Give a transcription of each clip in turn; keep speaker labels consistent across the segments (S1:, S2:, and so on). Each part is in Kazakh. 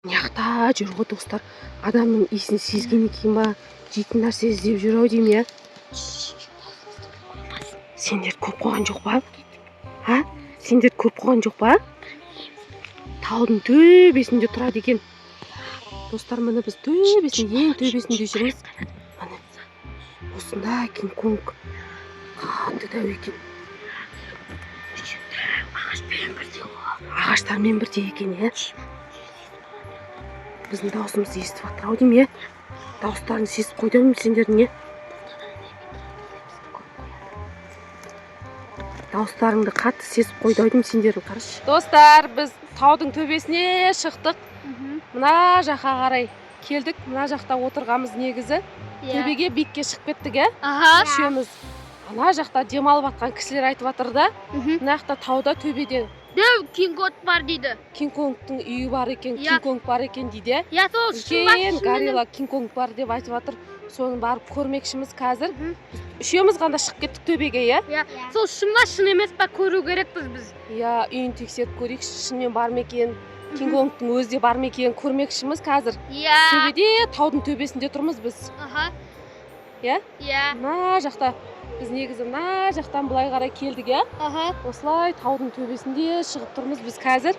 S1: Мыняқта жүр ғой достар. Адамның иісін сезгеннен кейін ба, жейтін нәрсе іздеп жүр ау деймін, иә? Сендер көп қойған жоқ па? Ha? Сендер көп қойған жоқ па? Таудың төбесінде тұрады екен. Достар, міне біз төбесінде, ең төбесінде жүрміз. Міне. Осында Кинг-Конг қатты дәу екен. Ағаштармен бірдей екен, иә? Біздің даусымызды естіп жатыр ау деймін, иә? Дауыстарын сезіп қойды ма сендердің, иә? Дауыстарыңды қатты сезіп қойды ау деймін сендердің, қарашы. Достар, біз таудың төбесіне шықтық. Мына жаққа қарай келдік. Мына жақта отырғамыз негізі. Төбеге биікке шығып кеттік, иә? Үшеуміз. Ана жақта демалып жатқан кісілер айтып жатыр да. Мына жақта тауда төбеде
S2: Дәу Кинг-Конг бар дейді.
S1: Кинг-Конгтың үйі бар екен, Кинг-Конг бар екен дейді.
S2: Я сол
S1: үлкен горилла Кинг-Конг бар деп айтып жатыр. Соны барып көрмекшіміз қазір. Үшеуміз ғана шығып кеттік төбеге, иә?
S2: Сол шын ба, шын емес па көру керекпіз біз.
S1: Иә, үйін тексеріп көрейікші, шынымен бар ма екен? Кинг-Конгтың өзі де бар ма екен көрмекшіміз қазір. Төбеде, таудың төбесінде тұрмыз біз. Иә? Мына жақта біз негізі мына жақтан былай қарай келдік, иә? Осылай таудың төбесінде шығып тұрмыз біз қазір.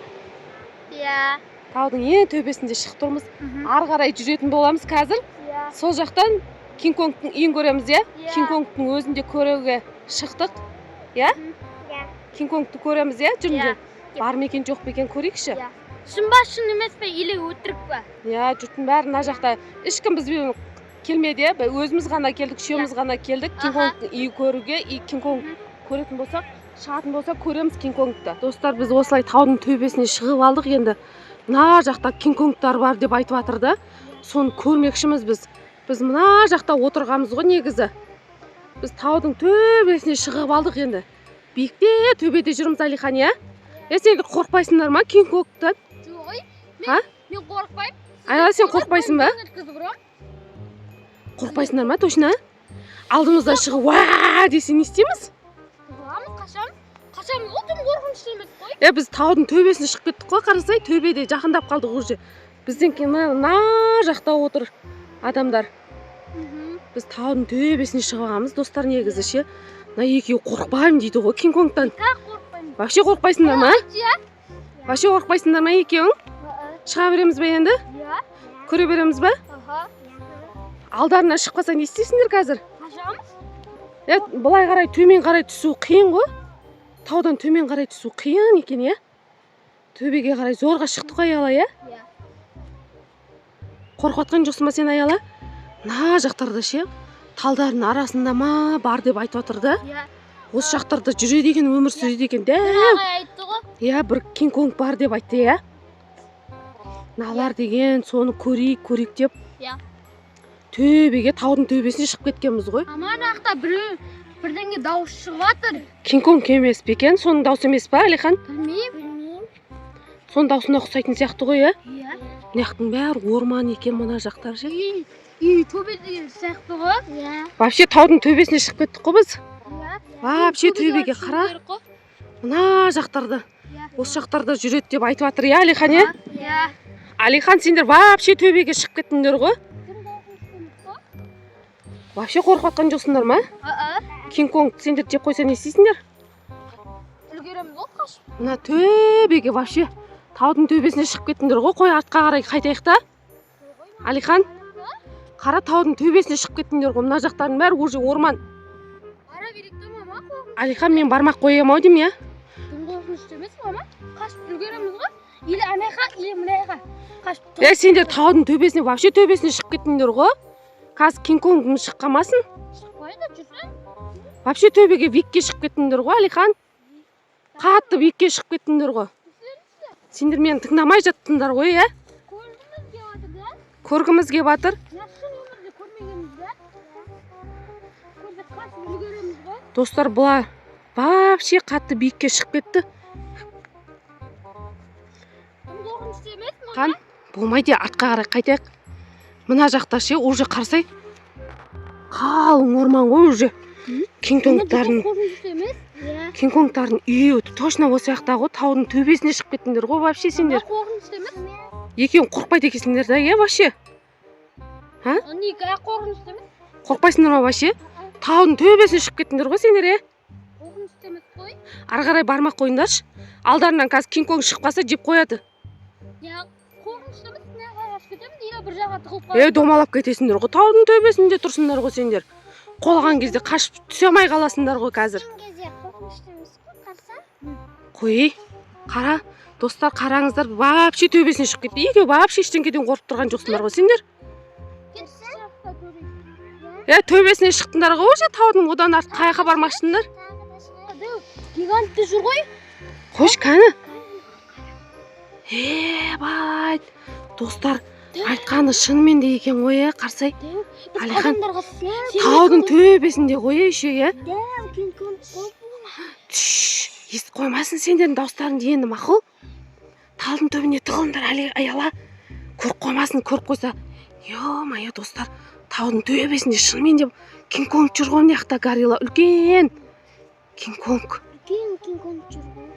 S1: Таудың ең төбесінде шығып тұрмыз. Ары қарай жүретін боламыз қазір. Сол жақтан Кинг-Конгтың үйін көреміз, иә? Кинг-Конгтың өзінде көруге шықтық, иә? Кинг-Конгты көреміз, иә? Жүріңдер. Бар ма екен, жоқ па екен көрейікші.
S2: Шын ба, шын емес пе, или өтірік па?
S1: Иә, жұрттың бәрі мына жақта. Ешкім бізбен келмеді, өзіміз ғана келдік, үшеуміз ғана келдік Кинг-Конгтың үйі көруге. Кинг-Конг көретін болсақ, шығатын болсақ көреміз Кинг-Конгты. Достар, біз осылай таудың төбесіне шығып алдық енді. Мына жақта Кинг-Конгтар бар деп айтып жатыр да. Соны көрмекшіміз біз. Біз мына жақта отырғамыз ғой негізі. Біз таудың төбесіне шығып алдық енді. Биікте төбеде жүрміз, Алихан, иә? Сендер қорықпайсыңдар ма Кинг-Конгтан?
S2: Жоқ, мен қорықпаймын.
S1: Айла, сен қорықпайсың ба? Қорықпайсыңдар ма, точно? Алдымыздан шығып, уа десе не істейміз?
S2: Қашамыз, ол тым қорқынышты емес қой.
S1: Біз таудың төбесіне шығып кеттік қой, қарасай, төбеде жақындап қалдық уже. Бізден кейін мына жақта отыр адамдар. Біз таудың төбесіне шығамыз, достар, негізі ше. Мына екеуі қорықпаймын дейді ғой Кинг-Конгтан. Вообще қорықпайсыңдар ма? Вообще қорықпайсыңдар ма екеуің? Шыға береміз бе енді? Көре береміз бе? Алдарына шығып қалса не істейсіңдер қазір?
S2: Қашамыз?
S1: Былай қарай төмен қарай түсу қиын ғой. Таудан төмен қарай түсу қиын екен, иә? Төбеге қарай зорға шықтық қой, Аяла, иә? Қорқып жатқан жоқсың ба сен, Аяла? Мына жақтарда ше, талдардың арасында ма бар деп айтып жатыр да. Осы жақтарда жүреді екен, өмір сүреді екен. Иә, бір Кинг-Конг бар деп айтты, иә? Налар деген, соны көрейік деп. Төбеге, таудың төбесіне шығып кеткенбіз ғой.
S2: Аман ақта бірдеңе дауыс шығып жатыр.
S1: Кинг-Конг емес пе екен? Соның дауысы емес па, Алихан?
S2: Білмеймін.
S1: Соның даусына ұқсайтын сияқты ғой, иә? Мынаяқтың бәрі орман екен, мына жақтар ше.
S2: Үй төбеде сияқты ғой.
S1: Вообще таудың төбесіне шығып кеттік қой біз. Вообще төбеге қара. Мына жақтарда. Осы жақтарда жүреді деп айтып жатыр, иә, Алихан, иә? Алихан, сендер вообще төбеге шығып кеттіңдер ғой. Вообще қорқып жатқан жоқсыңдар ма? Кинг-Конг сендер жеп қойса не істейсіңдер?
S2: Үлгереміз ғой қашып.
S1: Мына төбеге вообще таудың төбесіне шығып кеттіңдер ғой. Қой, артқа қарай қайтайық та. Алихан, қара, таудың төбесіне шығып кеттіңдер ғой. Мына жақтардың бәрі уже орман.
S2: Ара беректі мама, қорқынышты.
S1: Алихан, мен бармақ қоямын ау деймін, иә?
S2: Тым қорқынышты емес мама. Қашып үлгереміз ғой. Или анайға, или мынайға. Қашып.
S1: Сендер таудың төбесіне, вообще төбесіне шығып кеттіңдер ғой. Қазір Кинг-Конгтың шыққамасын?
S2: Шықпайды, жүрсің.
S1: Вообще төбеге биікке шығып кеттіңдер ғой, Алихан. Қатты биікке шығып кеттіңдер ғой. Сендер мені тыңдамай жаттыңдар ғой, иә? Көргіміз кеп жатыр. Достар, бұлар вообще қатты биікке шығып кетті. Қан, болмайды, артқа қарай қайтайық. Мына жақта ше, уже қарсай. Қалың орман ғой уже. Кинг-Конгтардың Кинг-Конгтардың үйі точно осы жақта ғой, таудың төбесіне шығып кеттіңдер ғой вообще сендер. Екеуің қорқпайды екенсіңдер да, иә, вообще?
S2: Неге қорқынышты емес?
S1: Қорқпайсыңдар ма вообще? Таудың төбесіне шығып кеттіңдер ғой сендер, е?
S2: Қорқынышты емес қой.
S1: Ары қарай бармақ қойыңдаршы. Алдарынан қазір Кинг-Конг шығып қалса жеп қояды.
S2: Я қорқынышты емес, не қараш кетемін, или бір жаққа тығылып қалып.
S1: Домалап кетесіңдер ғой. Таудың төбесінде тұрсыңдар ғой сендер. Қолған кезде қашып түсе алмай қаласыңдар ғой қазір.
S2: Кезде қорқынышты емес қой, қарса.
S1: Қой, қара, достар, қараңыздар, вообще төбесіне шығып кетті. Екеуі вообще ештеңеден қорқып тұрған жоқсыңдар ғой сендер. Төбесіне шықтыңдар ғой уже, таудың одан артық қай жаққа бармақшысыңдар?
S2: Гигантты жүр ғой.
S1: Қош, кәні. Бай, достар, айтқаны шынымен де екен ғой, Қарсай. Алихан, таудың төбесінде ғой, еще, естіп қоймасын сендердің дауыстарыңды енді, мақұл? Талдың төбіне тығылыңдар, аяла. Көріп қоймасын, көріп қойса. Ё-майо, достар, таудың төбесінде шынымен де Кинг-Конг жүр ғой, мынаяқта горилла, үлкен Кинг-Конг.
S2: Үлкен Кинг-Конг жүр ғой.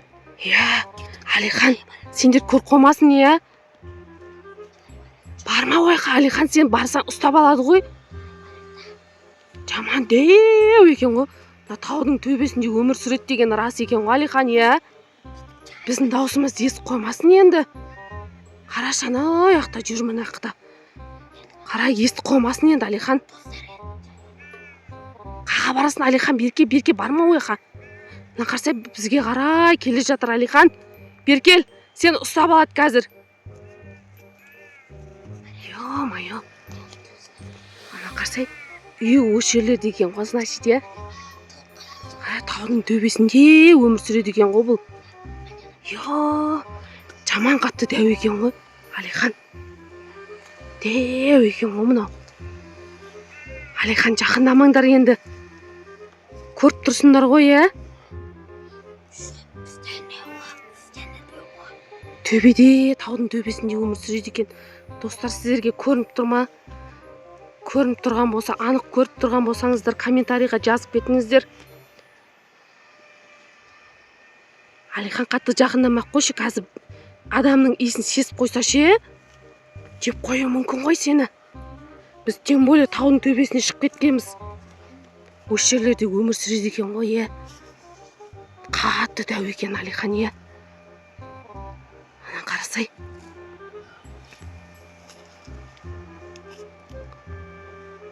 S1: Алихан, сендер көріп қоймасын, Барма ойқа, Алихан, сен барсаң ұстап алады ғой. Жаман деу екен ғой. Таудың төбесінде өмір сүреді деген рас екен ғой, Алихан, Біздің даусымыз естіп қоймасын енді. Қарашы, ана аяқта жүр, мына жақта. Қара, естіп қоймасын енді, Алихан. Қаға барасың, Алихан, берке, барма ойқа. Қарсай, бізге қарай келе жатыр, Алихан. Беркел, сен ұстап алады қазір. Ё-майо. Ана Қарсай, үй өшерлер деген ғой, значит, таудың төбесінде өмір сүреді екен ғой бұл. Жаман қатты дәу екен ғой, Алихан. Дәу екен ғой мынау. Алихан, жақындамаңдар енді. Көріп тұрсыңдар ғой, Төбеде, таудың төбесінде өмір сүреді екен. Достар, сіздерге көрініп тұрма? Көрініп тұрған болса, анық көріп тұрған болсаңыздар, комментарийға жазып кетіңіздер. Алихан, қатты жақындамақ қойшы, қазір адамның иісін сезіп қойса ше, жеп қою мүмкін ғой сені. Біз тем более таудың төбесіне шығып кеткенбіз. Осы жерлерде өмір сүреді екен ғой, Қатты дәу екен, Алихан, Ана қарасай.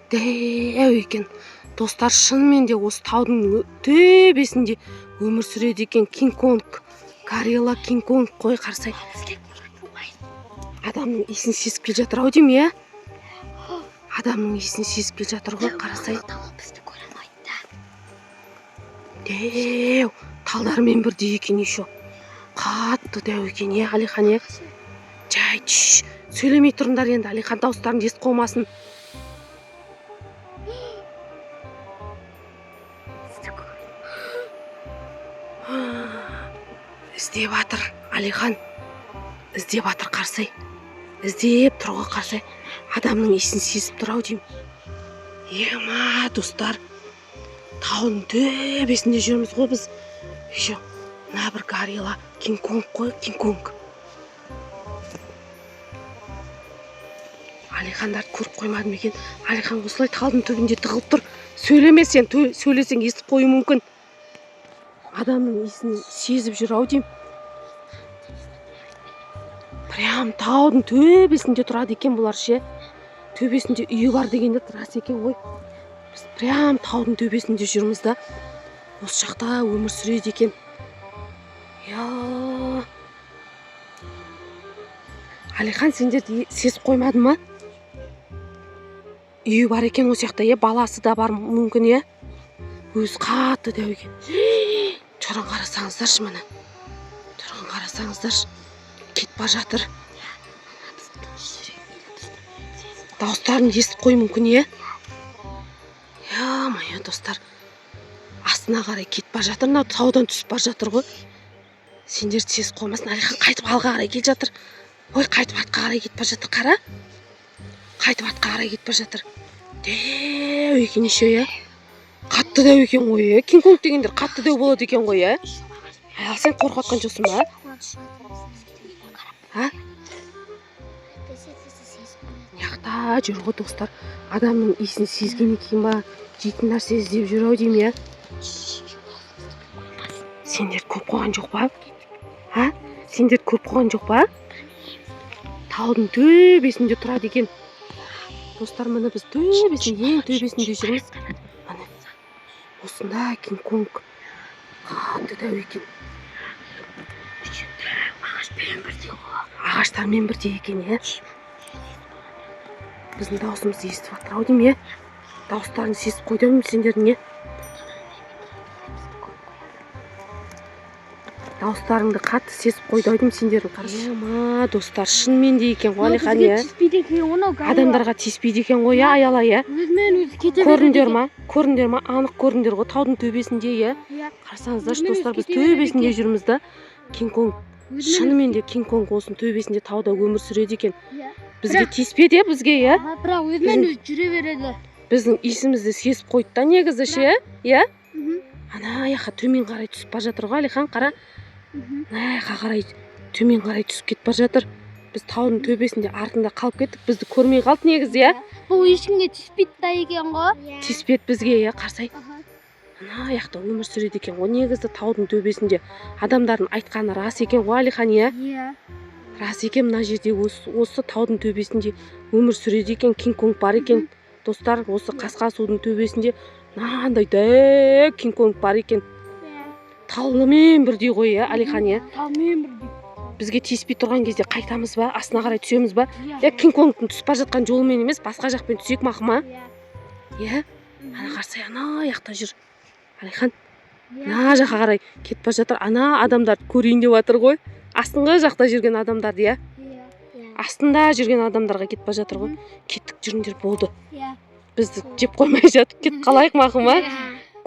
S1: Дәу екен. Достар, шынымен де осы таудың төбесінде өмір сүреді екен Кинг-Конг. Горилла Кинг-Конг қой, Қарсай. Адамның иісін сезіп кел жатыр ау деймін, Адамның иісін сезіп кел жатыр ғой, Қарасай. Дәу, талдармен бірдей екен еще. Қатты дәу екен, Алихан, Жай, сөйлемей тұрыңдар енді, Алихан, дауыстарын естіп қоймасын. Іздеп атыр, Алихан. Іздеп атыр, Қарсай. Іздеп тұрға, Қарсай. Адамның иісін сезіп тұр ау деймін. Ема, достар. Таудың төбесінде жүрміз ғой біз. Еще, мына бір горилла, Кинг-Конг қой, Кинг-Конг. Алихандарды көріп қоймадым екен. Алихан осылай таудың төбінде тығылып тұр. Сөйлеме сен, сөйлесең естіп қою мүмкін. Адамның иісін сезіп жүр ау деймін. Прям таудың төбесінде тұрады екен бұлар ше. Төбесінде үйі бар дегенде рас екен ғой. Біз прям таудың төбесінде жүрміз да. Осы жақта өмір сүреді екен. Алихан, сендерді сезіп қоймады ма? Үйі бар екен осы жақта, баласы да бар мүмкін, Өз қатты дәу екен. Тұрын қарасаңыздаршы мені. Тұрын қарасаңыздаршы. Кет бар жатыр. Дауыстарын естіп қой мүмкін, Майя, достар. Астына қарай кет бар жатыр. Таудан түсіп бар жатыр ғой. Сендерді сезіп қоймасын. Алихан қайтып алға қарай кет жатыр. Ой, қайтып атқа қарай кет бар жатыр. Қара. Қайтып атқа қарай кет бар жатыр. Дәу екен еще, Қатты дәу екен ғой, Кинг-Конг дегендер қатты дәу болады екен ғой, Ал сен қорқып атқан жоқсың ба? Мына жүр ғой достар. Адамның иісін сезгеннен кейін ба жейтін нәрсе іздеп жүр ау деймін, Сендер көп қойған жоқ па? Сендер көп қойған жоқ па? Таудың төбесінде тұрады екен. Достар, міне біз төбесінде, ең төбесінде жүрміз. Міне осында Кинг-Конг қатты дәу екен. Ағаштармен бірдей екен, Біздің дауысымызды естіп жатыр ау деймін, Дауыстарын сезіп қойды ау сендердің, Дауыстарыңды қатты сезіп қойды ау деймін сендердің, қарашы. Достар, шынымен де екен ғой, Алихан, Адамдарға тиіспейді екен ғой, аяла,
S2: Өзімен өзі кете береді.
S1: Көрдіңдер ма? Анық көрдіңдер ғой, таудың төбесінде, Қарасаңыздаршы, достар, біз төбесінде жүрміз да. Кинг-Конг, шынымен де Кинг-Конг осының төбесінде тауда өмір сүреді екен. Бізге тиіспеді, бізге,
S2: Бірақ өзімен өзі жүре береді.
S1: Біздің иісімізді сезіп қойды да негізі ше, Ана аяққа төмен қарай түсіп бара жатыр ғой, Алихан, қара. Ана аяққа қарай төмен қарай түсіп кетіп бара жатыр. Біз таудың төбесінде артында қалып кеттік, бізді көрмей қалды негізі,
S2: Бұл ешкімге тиіспейді да екен ғой.
S1: Тиіспеді бізге, қарсай. Ана аяқта өмір сүреді екен ғой, негізі таудың төбесінде. Адамдардың айтқаны рас екен ғой, Алихан, Рас екен, мына жерде осы таудың төбесінде өмір сүреді екен, Кинг-Конг бар екен. Достар, осы қасқа судың төбесінде мынандай дәу Кинг-Конг бар екен. Таулымен бірдей ғой, Алихан,
S2: Таулымен бірдей.
S1: Бізге тиіспей тұрған кезде қайтамыз ба, астына қарай түсеміз ба? Кинг-Конгтың түсіп бара жатқан жолымен емес, басқа жақпен түсек мақұл ма? Ана қарсай, ана аяқта жүр. Алихан, ана жаққа қарай кетіп бара жатыр. Ана адамдар көрейін деп жатыр ғой. Астыңғы жақта жүрген адамдарды, Астында жүрген адамдарға кетіп бара жатыр ғой. Кеттік, жүріңдер, болды. Бізді жеп қоймай жатып кетіп қалайық мақұл ма?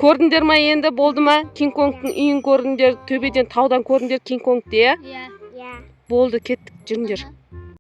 S1: Көрдіңдер ма енді, болды ма? Кинг-Конгтың үйін көрдіңдер, төбеден таудан көрдіңдер Кинг-Конгты, Болды, кеттік, жүріңдер.